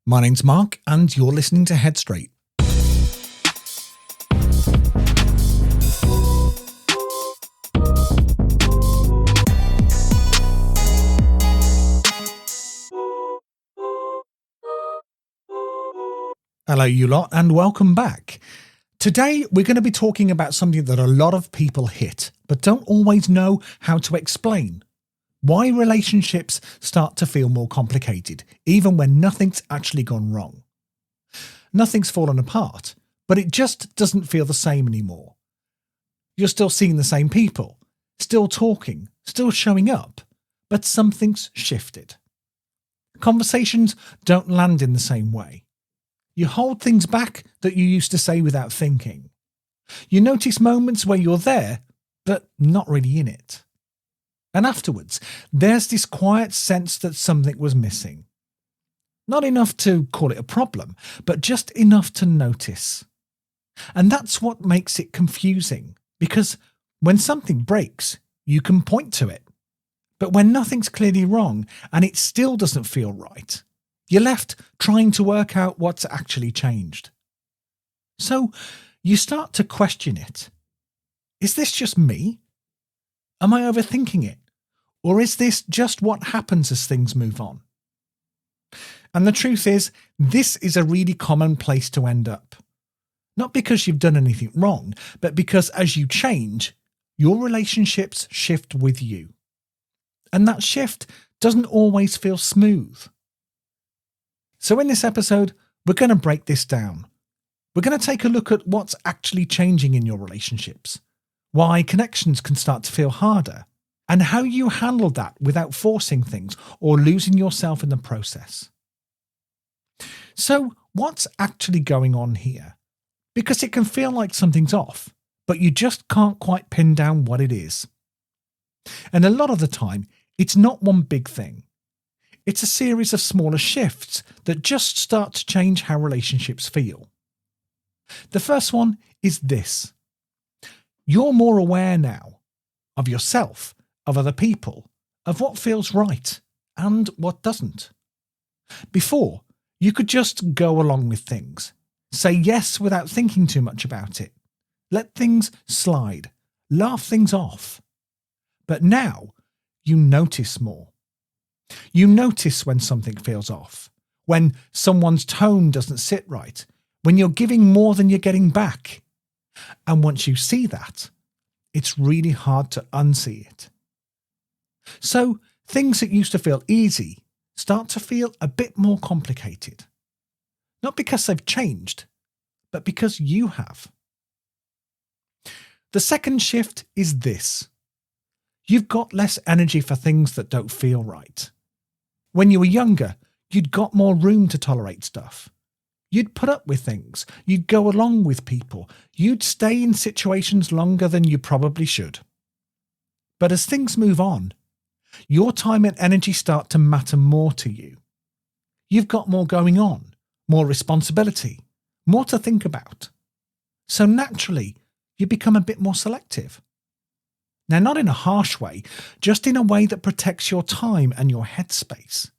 My name's Mark, and you're listening to Headstraight. Hello, you lot, and welcome back. Today, we're going to be talking about something that a lot of people hit, but don't always know how to explain. Why relationships start to feel more complicated, even when nothing's actually gone wrong. Nothing's fallen apart, but it just doesn't feel the same anymore. You're still seeing the same people, still talking, still showing up, but something's shifted. Conversations don't land in the same way. You hold things back that you used to say without thinking. You notice moments where you're there, but not really in it. And afterwards, there's this quiet sense that something was missing. Not enough to call it a problem, but just enough to notice. And that's what makes it confusing, because when something breaks, you can point to it. But when nothing's clearly wrong and it still doesn't feel right, you're left trying to work out what's actually changed. So you start to question it. Is this just me? Am I overthinking it? Or is this just what happens as things move on? And the truth is, this is a really common place to end up. Not because you've done anything wrong, but because as you change, your relationships shift with you. And that shift doesn't always feel smooth. So in this episode, we're going to break this down. We're going to take a look at what's actually changing in your relationships, why connections can start to feel harder, and how you handle that without forcing things or losing yourself in the process. So what's actually going on here? Because it can feel like something's off, but you just can't quite pin down what it is. And a lot of the time, it's not one big thing. It's a series of smaller shifts that just start to change how relationships feel. The first one is this. You're more aware now of yourself, of other people, of what feels right and what doesn't. Before, you could just go along with things, say yes without thinking too much about it, let things slide, laugh things off. But now, you notice more. You notice when something feels off, when someone's tone doesn't sit right, when you're giving more than you're getting back. And once you see that, it's really hard to unsee it. So things that used to feel easy start to feel a bit more complicated. Not because they've changed, but because you have. The second shift is this. You've got less energy for things that don't feel right. When you were younger, you'd got more room to tolerate stuff. You'd put up with things. You'd go along with people. You'd stay in situations longer than you probably should. But as things move on, your time and energy start to matter more to you. You've got more going on, more responsibility, more to think about. So naturally, you become a bit more selective. Now, not in a harsh way, just in a way that protects your time and your headspace.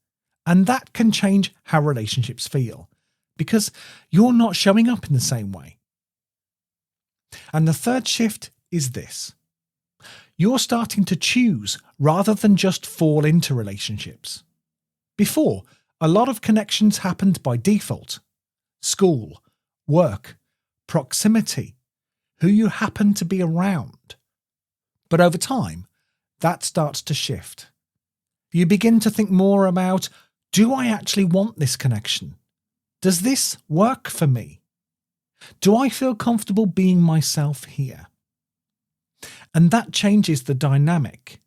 And that can change how relationships feel, because you're not showing up in the same way. And the third shift is this. You're starting to choose rather than just fall into relationships. Before, a lot of connections happened by default. School, work, proximity, who you happen to be around. But over time, that starts to shift. You begin to think more about, do I actually want this connection? Does this work for me? Do I feel comfortable being myself here? And that changes the dynamic,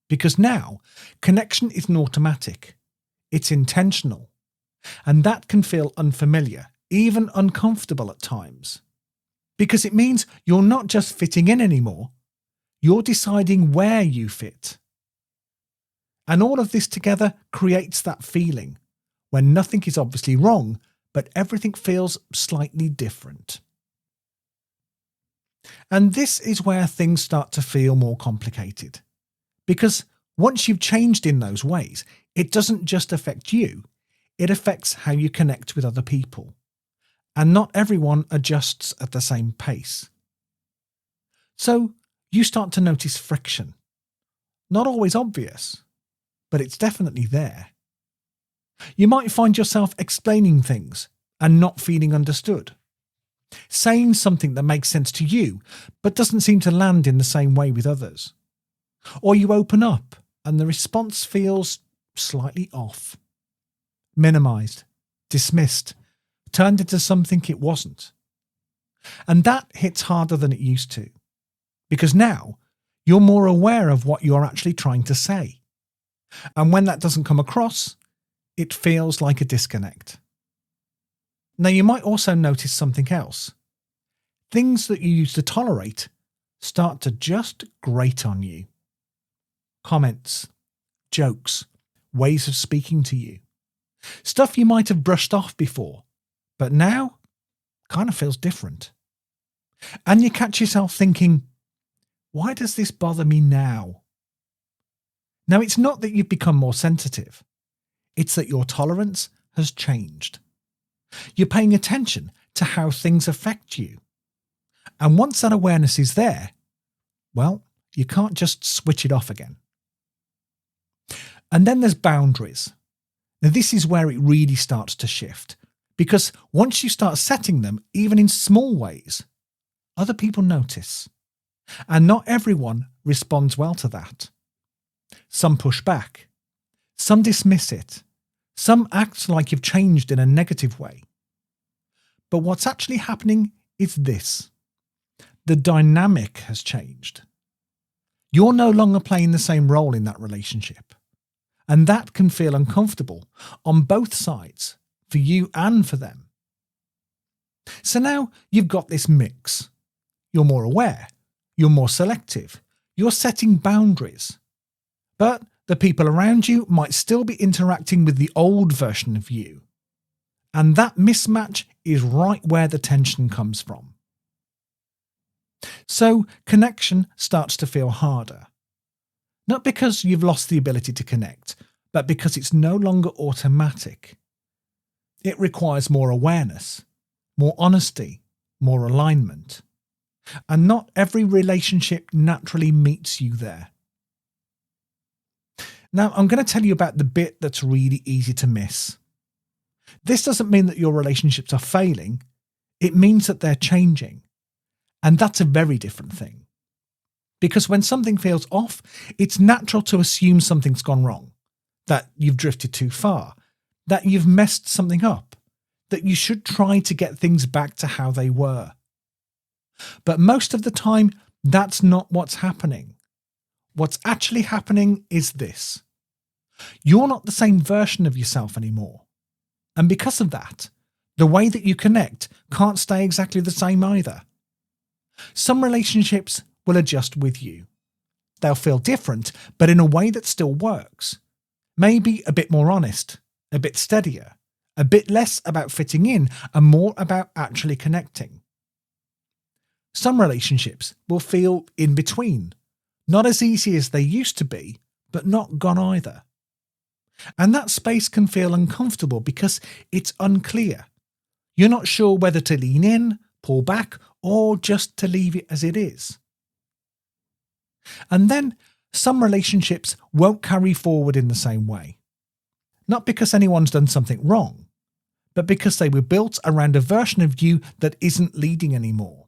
because now connection isn't automatic, it's intentional, and that can feel unfamiliar, even uncomfortable at times, because it means you're not just fitting in anymore, you're deciding where you fit. And all of this together creates that feeling when nothing is obviously wrong, but everything feels slightly different. And this is where things start to feel more complicated. Because once you've changed in those ways, it doesn't just affect you, it affects how you connect with other people. And not everyone adjusts at the same pace. So you start to notice friction. Not always obvious, but it's definitely there. You might find yourself explaining things and not feeling understood. Saying something that makes sense to you, but doesn't seem to land in the same way with others. Or you open up and the response feels slightly off. Minimized, dismissed, turned into something it wasn't. And that hits harder than it used to, because now you're more aware of what you're actually trying to say. And when that doesn't come across, it feels like a disconnect. Now, you might also notice something else. Things that you used to tolerate start to just grate on you. Comments, jokes, ways of speaking to you. Stuff you might have brushed off before, but now kind of feels different. And you catch yourself thinking, why does this bother me now? Now, it's not that you've become more sensitive. It's that your tolerance has changed. You're paying attention to how things affect you. And once that awareness is there, well, you can't just switch it off again. And then there's boundaries. Now, this is where it really starts to shift, because once you start setting them, even in small ways, other people notice. And not everyone responds well to that. Some push back. Some dismiss it. Some act like you've changed in a negative way. But what's actually happening is this. The dynamic has changed. You're no longer playing the same role in that relationship. And that can feel uncomfortable on both sides, for you and for them. So now you've got this mix. You're more aware. You're more selective. You're setting boundaries. But the people around you might still be interacting with the old version of you. And that mismatch is right where the tension comes from. So connection starts to feel harder. Not because you've lost the ability to connect, but because it's no longer automatic. It requires more awareness, more honesty, more alignment. And not every relationship naturally meets you there. Now, I'm going to tell you about the bit that's really easy to miss. This doesn't mean that your relationships are failing. It means that they're changing. And that's a very different thing. Because when something feels off, it's natural to assume something's gone wrong, that you've drifted too far, that you've messed something up, that you should try to get things back to how they were. But most of the time, that's not what's happening. What's actually happening is this. You're not the same version of yourself anymore. And because of that, the way that you connect can't stay exactly the same either. Some relationships will adjust with you. They'll feel different, but in a way that still works. Maybe a bit more honest, a bit steadier, a bit less about fitting in and more about actually connecting. Some relationships will feel in between, not as easy as they used to be, but not gone either. And that space can feel uncomfortable because it's unclear. You're not sure whether to lean in, pull back, or just to leave it as it is. And then some relationships won't carry forward in the same way. Not because anyone's done something wrong, but because they were built around a version of you that isn't leading anymore.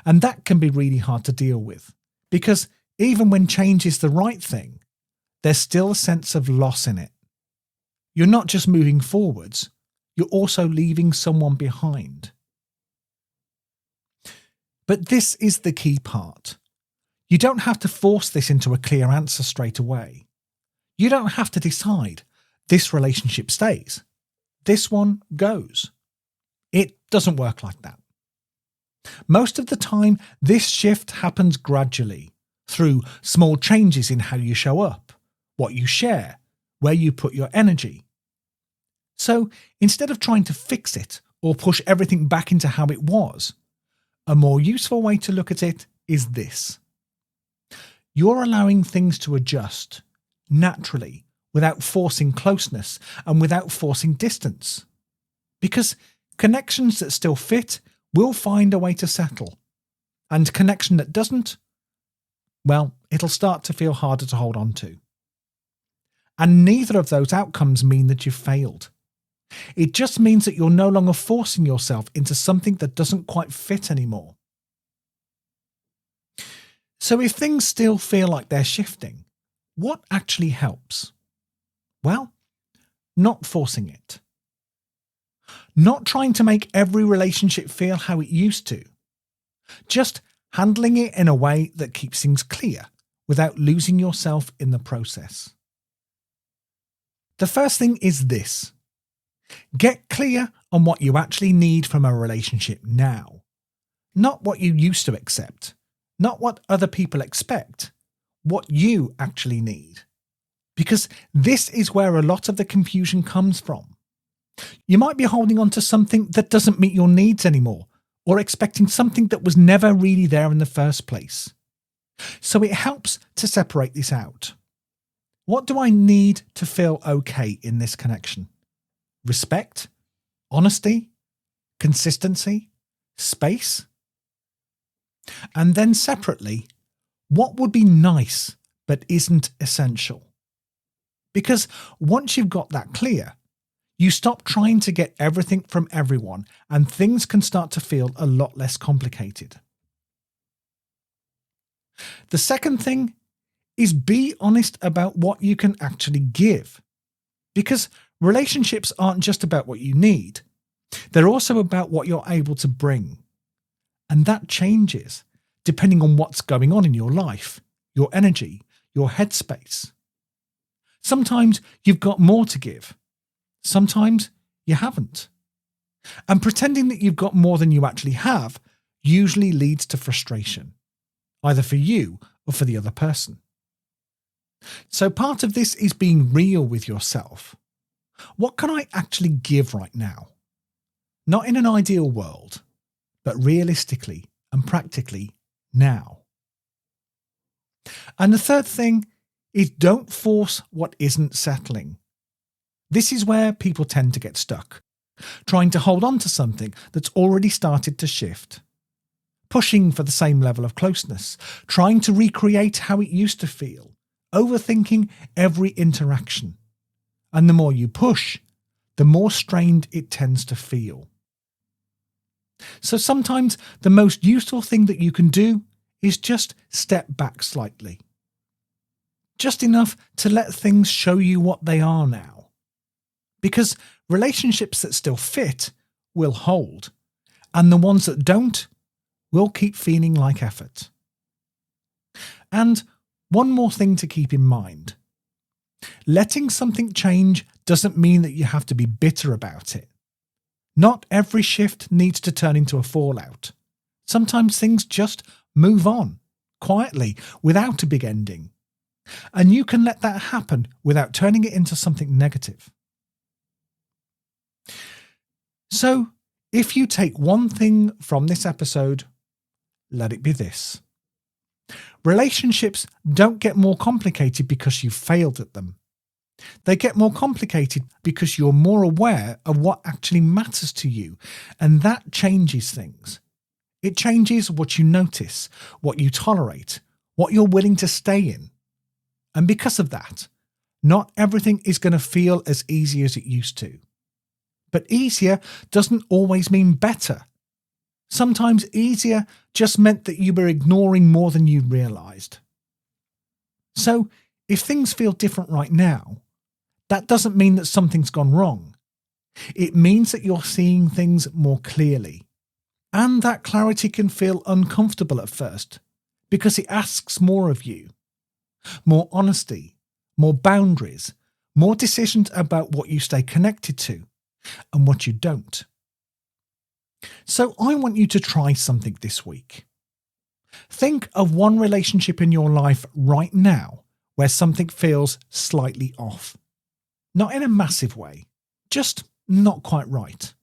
And that can be really hard to deal with, because even when change is the right thing, there's still a sense of loss in it. You're not just moving forwards, you're also leaving someone behind. But this is the key part. You don't have to force this into a clear answer straight away. You don't have to decide, this relationship stays, this one goes. It doesn't work like that. Most of the time, this shift happens gradually, through small changes in how you show up, what you share, where you put your energy. So instead of trying to fix it or push everything back into how it was, a more useful way to look at it is this. You're allowing things to adjust naturally without forcing closeness and without forcing distance. Because connections that still fit will find a way to settle. And connection that doesn't, well, it'll start to feel harder to hold on to. And neither of those outcomes mean that you've failed. It just means that you're no longer forcing yourself into something that doesn't quite fit anymore. So if things still feel like they're shifting, what actually helps? Well, not forcing it. Not trying to make every relationship feel how it used to. Just handling it in a way that keeps things clear without losing yourself in the process. The first thing is this. Get clear on what you actually need from a relationship now. Not what you used to accept. Not what other people expect. What you actually need. Because this is where a lot of the confusion comes from. You might be holding on to something that doesn't meet your needs anymore, or expecting something that was never really there in the first place. So it helps to separate this out. What do I need to feel okay in this connection? Respect? Honesty? Consistency? Space? And then separately, what would be nice but isn't essential? Because once you've got that clear, you stop trying to get everything from everyone and things can start to feel a lot less complicated. The second thing is be honest about what you can actually give. Because relationships aren't just about what you need. They're also about what you're able to bring. And that changes depending on what's going on in your life, your energy, your headspace. Sometimes you've got more to give. Sometimes you haven't. And pretending that you've got more than you actually have usually leads to frustration, either for you or for the other person. So part of this is being real with yourself. What can I actually give right now? Not in an ideal world, but realistically and practically now. And the third thing is don't force what isn't settling. This is where people tend to get stuck, trying to hold on to something that's already started to shift. Pushing for the same level of closeness, trying to recreate how it used to feel, overthinking every interaction. And the more you push, the more strained it tends to feel. So sometimes the most useful thing that you can do is just step back slightly. Just enough to let things show you what they are now. Because relationships that still fit will hold, and the ones that don't will keep feeling like effort. And one more thing to keep in mind. Letting something change doesn't mean that you have to be bitter about it. Not every shift needs to turn into a fallout. Sometimes things just move on, quietly, without a big ending. And you can let that happen without turning it into something negative. So, if you take one thing from this episode, let it be this. Relationships don't get more complicated because you've failed at them. They get more complicated because you're more aware of what actually matters to you, and that changes things. It changes what you notice, what you tolerate, what you're willing to stay in. And because of that, not everything is going to feel as easy as it used to. But easier doesn't always mean better. Sometimes easier just meant that you were ignoring more than you realised. So, if things feel different right now, that doesn't mean that something's gone wrong. It means that you're seeing things more clearly. And that clarity can feel uncomfortable at first, because it asks more of you. More honesty, more boundaries, more decisions about what you stay connected to and what you don't. So I want you to try something this week. Think of one relationship in your life right now where something feels slightly off. Not in a massive way, just not quite right.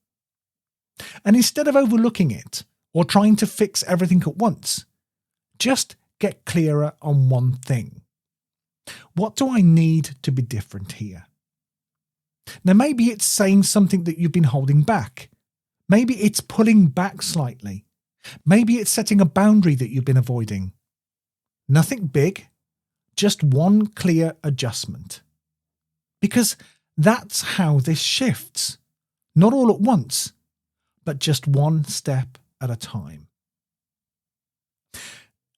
And instead of overlooking it or trying to fix everything at once, just get clearer on one thing. What do I need to be different here? Now, maybe it's saying something that you've been holding back. Maybe it's pulling back slightly. Maybe it's setting a boundary that you've been avoiding. Nothing big, just one clear adjustment. Because that's how this shifts. Not all at once, but just one step at a time.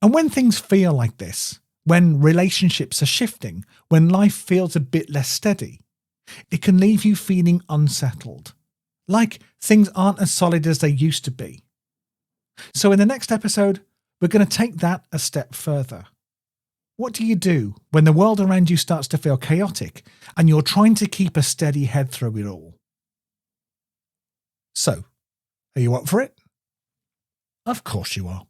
And when things feel like this, when relationships are shifting, when life feels a bit less steady, it can leave you feeling unsettled, like things aren't as solid as they used to be. So in the next episode, we're going to take that a step further. What do you do when the world around you starts to feel chaotic and you're trying to keep a steady head through it all? So, are you up for it? Of course you are.